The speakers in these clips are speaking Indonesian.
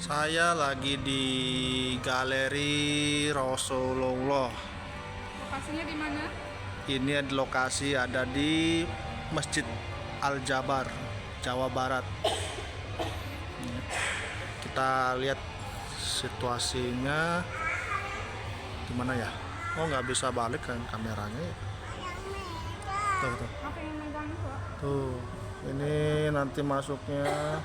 Saya lagi di Galeri Rasulullah. Lokasinya di mana? Ini lokasi ada di Masjid Al-Jabar, Jawa Barat. Kita lihat situasinya gimana ya. Oh, nggak bisa balik kan kameranya ya. Tuh. Apa yang megang itu? Tuh, ini nanti masuknya.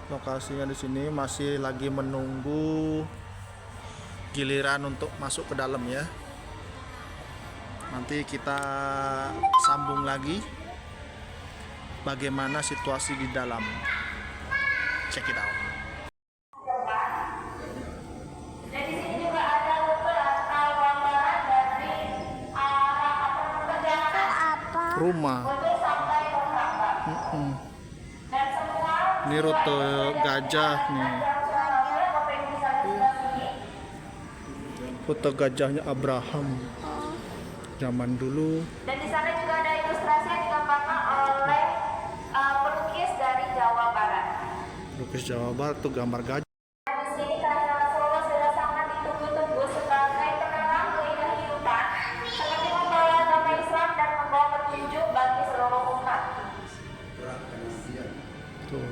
Lokasinya di sini masih lagi menunggu giliran untuk masuk ke dalam ya. Nanti kita sambung lagi bagaimana situasi di dalam. Check it out. Rumah. Ini rute gajah nih. Foto gajahnya Abraham zaman dulu. Dan di sana juga ada ilustrasi yang digambarkan oleh pelukis dari Jawa Barat. Lukis Jawa Barat tuh gambar gajah. Di sini karya Rasulullah sudah sangat ditunggu-tunggu sebagai penerang kehidupan, seperti membawa agama Islam dan membawa petunjuk bagi seluruh umat. Tuh.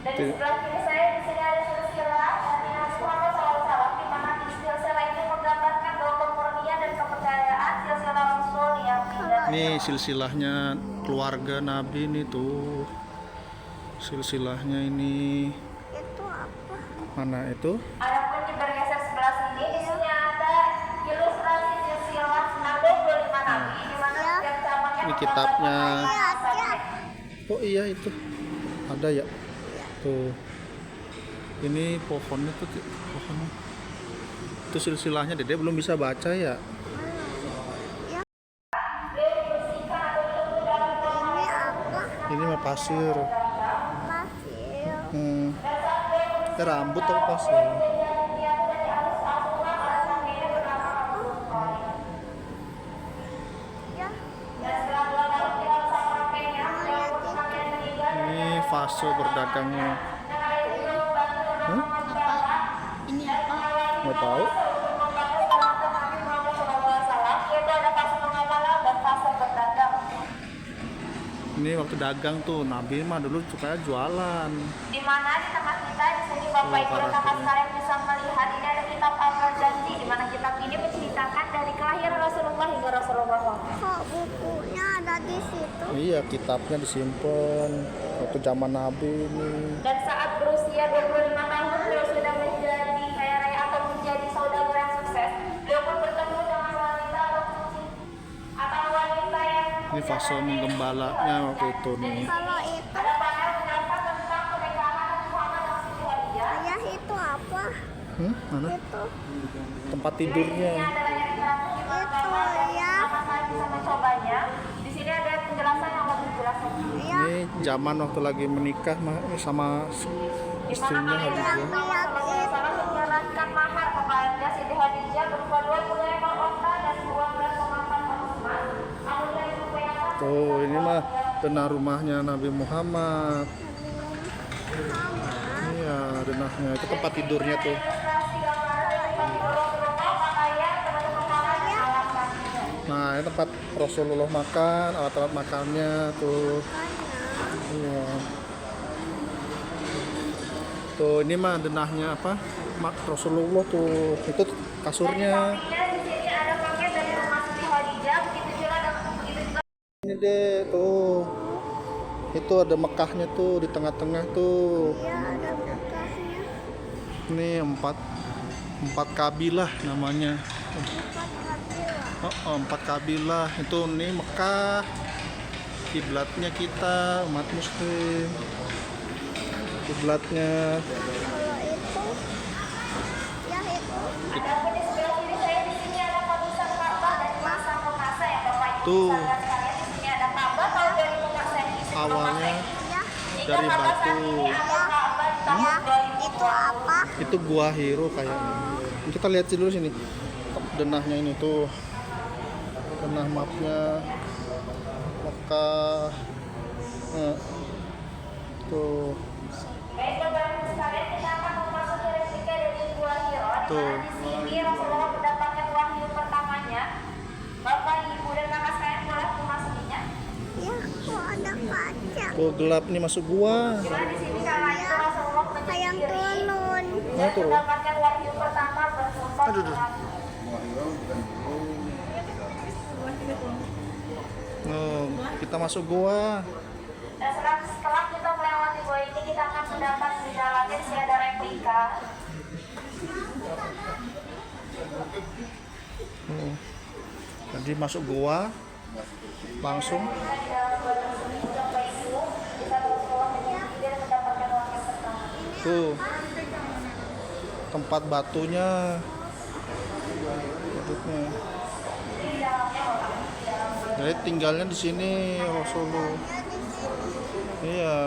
Dan di sebelah kiri saya di sini ada silsilah Nabi Muhammad SAW, di mana di silsilah ini menggambarkan bahwa kemurnian dan kepercayaan silsilah Rasul yang tidak. Ini silsilahnya keluarga Nabi nih tuh. Silsilahnya ini. Itu apa? Mana itu? Adapun di bergeser sebelah sini, di sini ada ilustrasi silsilah 65 Nabi, di mana setiap cabangnya Ini kitabnya. menggambarkan Oh iya itu. Ada ya. Tuh. Ini pohonnya tuh pohonnya. Itu silsilahnya Dede belum bisa baca ya. Ini apa? Ini mah pasir. Pasir. Rambut atau pasir? Ya. Ini fase berdagangnya. Hah? Ini apa? Nggak tahu. yaitu ada fase mengapalah dan fase berdagang. Ini waktu dagang tuh Nabi mah dulu suka jualan. Di mana di tengah kita di sini Bapak Ibu dan kakak sekalian bisa melihat ini ada kitab Al-Janji, di mana kitab ini menceritakan dari kelahiran Rasulullah hingga Rasulullah wafat. Kok bukunya ada di situ? Iya, kitabnya disimpan waktu zaman Nabi ini. Dan saat berusia 25 tahun beliau sudah menjadi kaya raya atau menjadi saudagar yang sukses. Beliau pun bertemu dengan wanita atau wanita yang Ini fase menggembalanya waktu itu nih. Kalau itu, ada panel menyampaikan tentang pernikahan Muhammad dan Siti Khadijah. ayah itu apa? Mana? Itu. Tempat tidurnya. Ini adalah yang interaktif di mana Itu ya. saya bisa mencobanya. Di sini ada penjelasan yang lebih jelas lagi. Ya. Ini zaman waktu lagi menikah sama istrinya Khadijah. Lihat itu. Salah menjalankan mahar kepada Siti Khadijah berupa 20 ekor onta dan 12,4 emas. Namun dari rupiah Tuh, ini mah denah rumahnya Nabi Muhammad. Iya, denahnya itu tempat tidurnya tuh. Nah, ini tempat Rasulullah makan, alat-alat makannya tuh. Iya. Tuh, ini mah denahnya apa? Rasulullah tuh. Itu kasurnya. di sini ada paket dari rumah Siti Khadijah, begitu juga Ini deh tuh. Itu ada Mekahnya tuh di tengah-tengah tuh. Ya, ada bekasnya. Ini empat kabilah namanya. Empat kabilah itu nih Mekah. Kiblatnya kita umat Muslim. Kiblatnya. Kalau itu, ya itu. Adapun di sebelah kiri saya di sini ada kawasan Ka'bah dan masa Mekasa ya Bapak Ibu. Tuh. Sekalian di sini ada Ka'bah tahun 2000 yang di sini Awalnya Ya. dari batu. Ya. Itu apa? Itu gua Hiro kayaknya. Kita lihat dulu sini. Denahnya ini tuh. Denah mapnya Mekah. Tuh. Baik Bapak Ibu sekalian, kita akan Tuh. Di sini Rasulullah mendapatkan wahyu pertamanya. Bapak, Ibu, dan kakak sekalian boleh memasukinya. Ya, kok ada kaca? Oh gelap nih masuk gua. Dimana di sini kala itu Rasulullah Kayak menyendiri turun. dan turun. mendapatkan wahyu pertama bersumpah Aduh, aduh. dengan Oh, kita masuk gua. dan setelah kita melewati gua ini kita akan mendapat di dalamnya sih ada replika. Jadi masuk gua langsung. Kita di dalam gua tersebut Bapak Ibu kita Rasulullah menyendiri dan mendapatkan wahyu pertama. Tuh tempat batunya. Bentuknya. Di dalamnya Bapak, di dalam gua. Jadi tinggalnya di sini Rasulullah. Iya.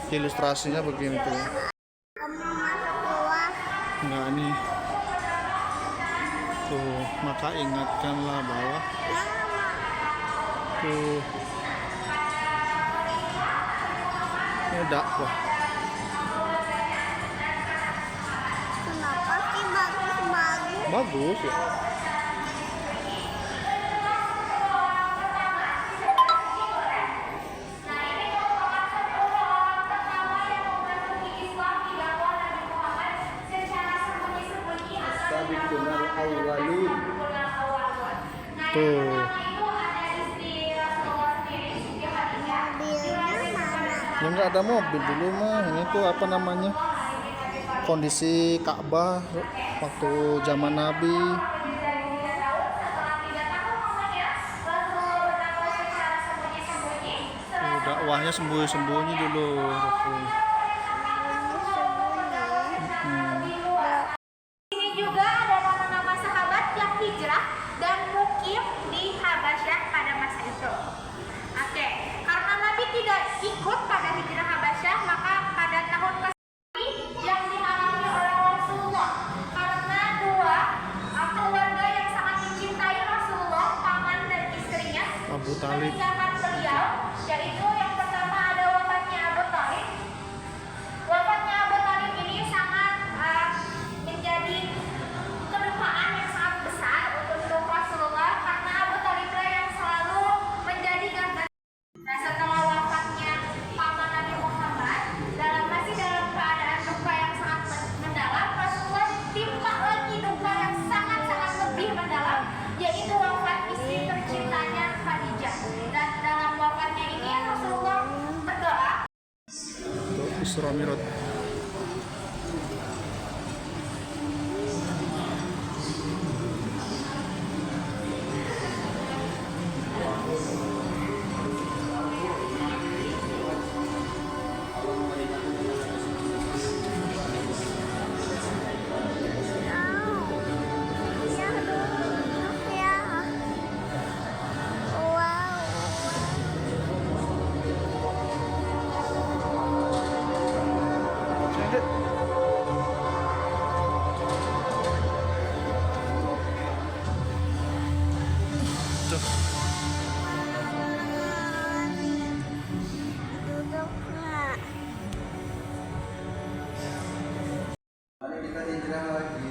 Ilustrasinya begini tuh. Kamu masuk gua. Enggak nih. Tuh, maka ingatkanlah bahwa tuh ini dakwah. Kenapa sih bagus-bagus? Bagus ya. Tuh. Mobilnya mana? Ya nggak ada mobil dulu mah. Ini tuh apa namanya? Kondisi Ka'bah waktu zaman Nabi. Tuh, dakwahnya sembunyi-sembunyi dulu. Ini juga ada nama-nama sahabat yang hijrah dan mukim di Habasyah pada masa itu. Oke, karena Nabi tidak ikut pada hijrah Habasyah, maka pada tahun ke-9 yang dialami oleh Rasulullah karena dua keluarga yang sangat mencintai Rasulullah, paman dan istrinya, Abu Talib. meninggalkan beliau, yaitu yang pertama ada wafatnya Abu Talib. Wafatnya Abu Talib ini sangat menjadi kedupaan yang sangat besar untuk Rasulullah karena Abu Talib yang selalu menjadi garda. Nah, setelah wafatnya paman Nabi Muhammad, masih dalam keadaan duka yang sangat mendalam, Rasulullah ditimpa lagi duka yang sangat-sangat lebih mendalam, yaitu wafat istri tercintanya Khadijah. Dan dalam wafatnya ini Rasulullah berdoa. Untuk Isra Mi'raj. Ya, duduk ya. Wow. Tuh. Duduk nggak? Mari kita hijrah lagi.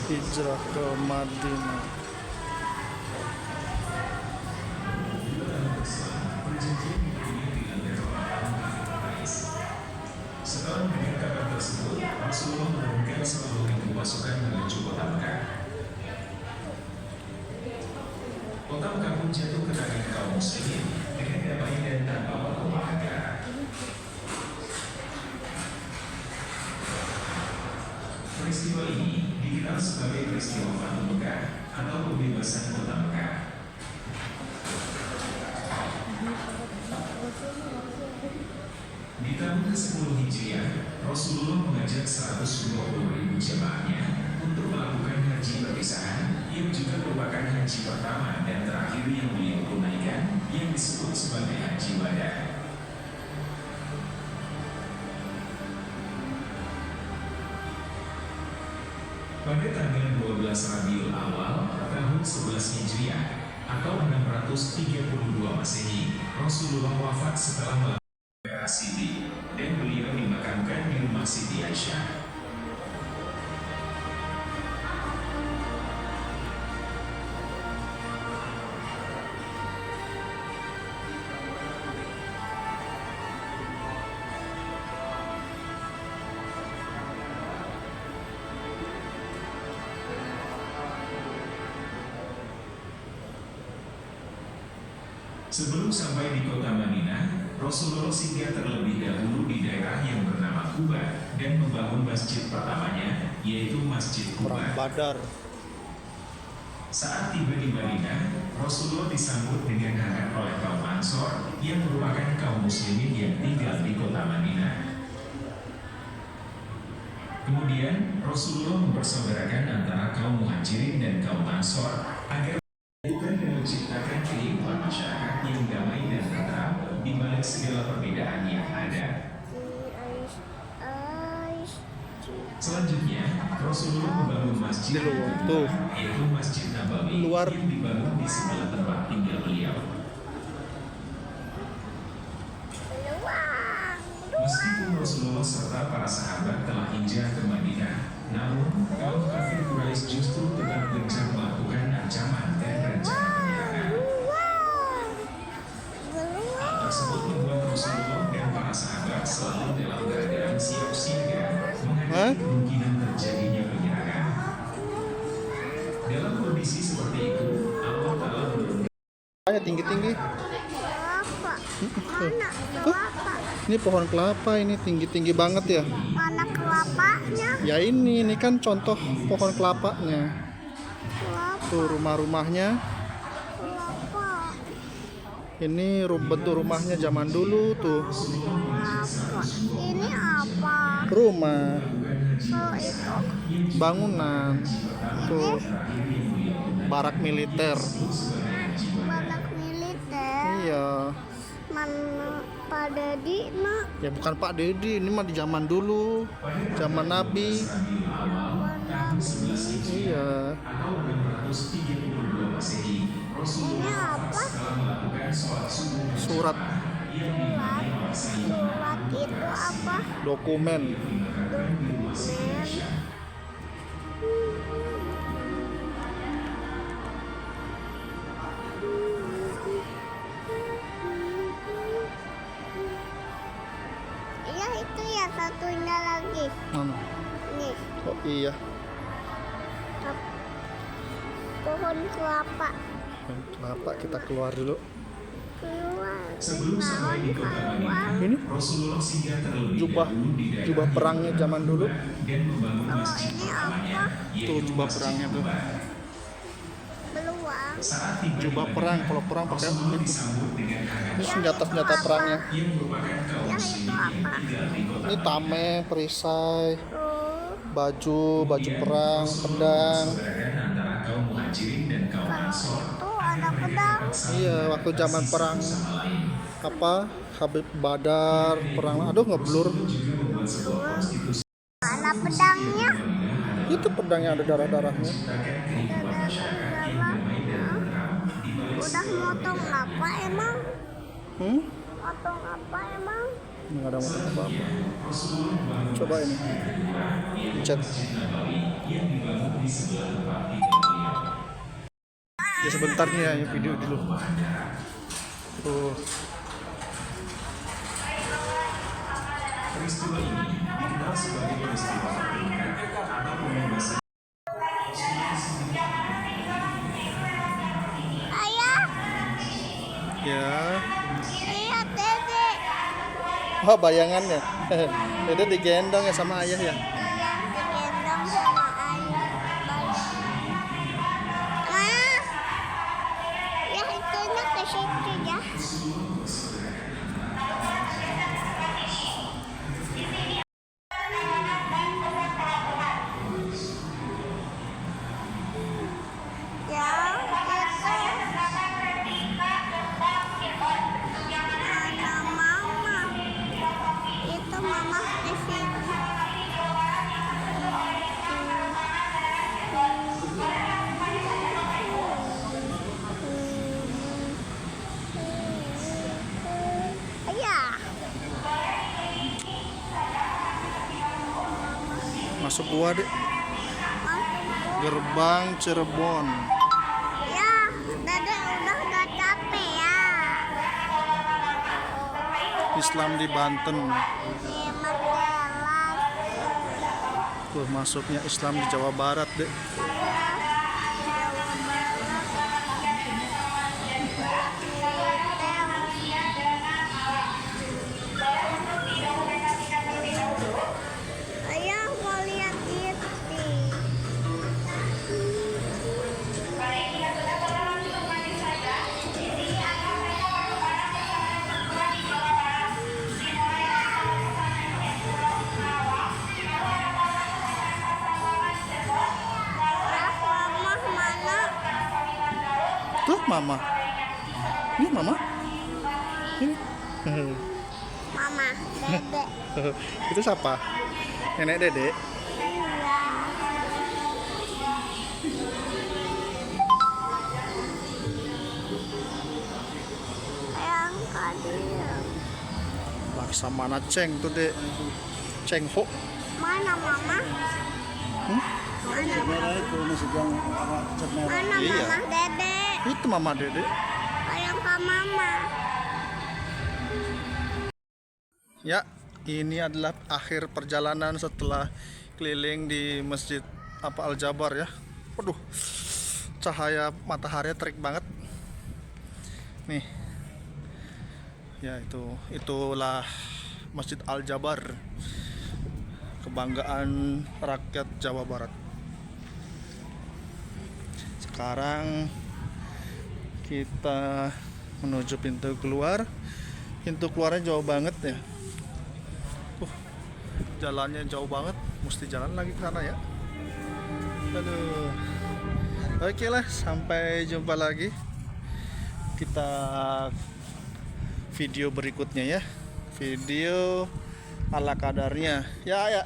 Hijrah ke Madinah. Setelah mendengar kabar tersebut, Rasulullah mengumumkan seluruh pintu pasukan menuju kota Mekah. Kota Mekah pun jatuh ke tangan kaum muslimin dengan damai dan tanpa malapetaka. Peristiwa ini dikenal sebagai peristiwa Fatu Mekah atau pembebasan kota Mekah. Rasulullah mengajak 120.000 jemaahnya untuk melakukan haji perpisahan yang juga merupakan haji pertama dan terakhir yang beliau tunaikan yang disebut sebagai haji wada. Pada tanggal 12 Rabiul Awal tahun 11 Hijriah atau 632 Masehi, Rasulullah wafat setelah melakukan operasi dan beliau dimakamkan di rumah Siti Aisyah. Sebelum sampai di kota Madinah, Rasulullah singgah terlebih dahulu di daerah yang bernama Quba dan membangun masjid pertamanya, yaitu Masjid Quba. Perang Badar. Saat tiba di Madinah, Rasulullah disambut dengan hangat oleh kaum Ansor yang merupakan kaum muslimin yang tinggal di kota Madinah. Kemudian, Rasulullah mempersaudarakan antara kaum Muhajirin dan kaum Ansor agar bukan dan menciptakan kehidupan masyarakat yang damai dan tentram di balik segala perbedaan yang ada. Selanjutnya, Rasulullah membangun masjid Di luar, tuh. yaitu Masjid Nabawi Luar. yang dibangun di sebelah tempat tinggal beliau. Meskipun Rasulullah serta para sahabat telah hijrah ke Madinah, namun kaum kafir Quraisy justru tetap gencar melakukan ancaman dan rencana penyerangan. Hal tersebut membuat Rasulullah dan para sahabat selalu dalam keadaan siap siaga menghadapi kemungkinan terjadinya penyerangan. Dalam kondisi seperti itu, Allah Ta'ala menurunkan Tinggi-tinggi. Kelapa. Mana kelapa? Ini pohon kelapa, ini tinggi-tinggi banget ya. Mana kelapanya? Ya ini kan contoh pohon kelapanya. Kelapa. Tuh rumah-rumahnya. Kelapa. Ini bentuk rumahnya zaman dulu tuh. Apa? Ini apa? Rumah, Kalau itu bangunan. Tuh barak militer. badak militer. Iya. Mana Pak Dedi nak? Ya bukan Pak Dedi, ini mah di zaman dulu. Zaman Nabi. Iya. Ini apa? Surat Surat itu apa? dokumen. Dokumen. Iya itu ya satunya lagi. Mana? Nih, Oh iya. pohon kelapa. Kelapa kita keluar dulu. Keluar. Sebelum sampai di kota Madinah, Ini Rasulullah singgah terlebih jubah dahulu di daerah jubah perangnya zaman dulu. dan membangun Kalau masjid ini pertamanya, apa? Tuh yaitu jubah Masjid perangnya tuh. Quba. Beluang. Saat tiba di Jubah Madinah, perang, kalau perang pakai Rasulullah itu. disambut dengan hangat Ini senjata-senjata perangnya. yang merupakan kaum Yang itu muslimin yang apa? tinggal di kota Ini tameng, perisai, Oh, baju perang, pedang. Saudarakan antara kaum Muhajirin dan kaum Ansor. tuh ada pedang. Iya, waktu zaman perang apa? Habib Badar, perang. Aduh ngeblur. Mana pedangnya? Itu pedangnya ada darah-darahnya. Udah motong apa emang? Hmm? Motong apa emang? Nggak ada motor apa-apa. Coba ini. Chat. Ya sebentar nih ya video dulu. Tuh. Peristiwa ini dikenal sebagai peristiwa Madinah atau pembebasan. Ayah, Ya. lihat Dede. Oh bayangannya. Itu digendong ya sama ayah ya. Yang digendong sama ayah. Ah, ya itunya ke situ ya. masuk gua deh. Gerbang Cirebon. Ya, Dede udah gak capek ya. Islam di Banten. Di Magelang. Tuh masuknya Islam di Jawa Barat deh. Ayah mau lihat TV. Mama mana? Tuh mama. Ini mama. Ini. Mama, Dede. Itu siapa? Nenek Dede. Iya. Yang kadir. Laksamana Ceng tuh dek. Ceng Ho. Mana mama? Mana Merah itu masih yang cat merah. mana Iya. mama Dede? Itu mama Dede. Yang ke mama. Ya, ini adalah akhir perjalanan setelah keliling di Masjid Al Jabar ya. Waduh, cahaya matahari terik banget. Nih, ya itulah Masjid Al Jabar, kebanggaan rakyat Jawa Barat. Sekarang kita menuju pintu keluar. Pintu keluarnya jauh banget ya. Jalannya jauh banget, mesti jalan lagi ke sana ya. Aduh. Oke lah, sampai jumpa lagi. Kita video berikutnya ya. Video ala kadarnya. Ya, ya.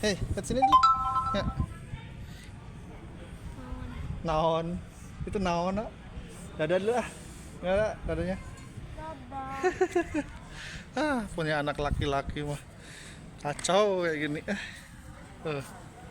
Hei, ke sini dulu. Ya. Naon. Itu naon, nak? Dadah dulu ah. Enggak, dadanya. Punya anak laki-laki mah kacau kayak gini.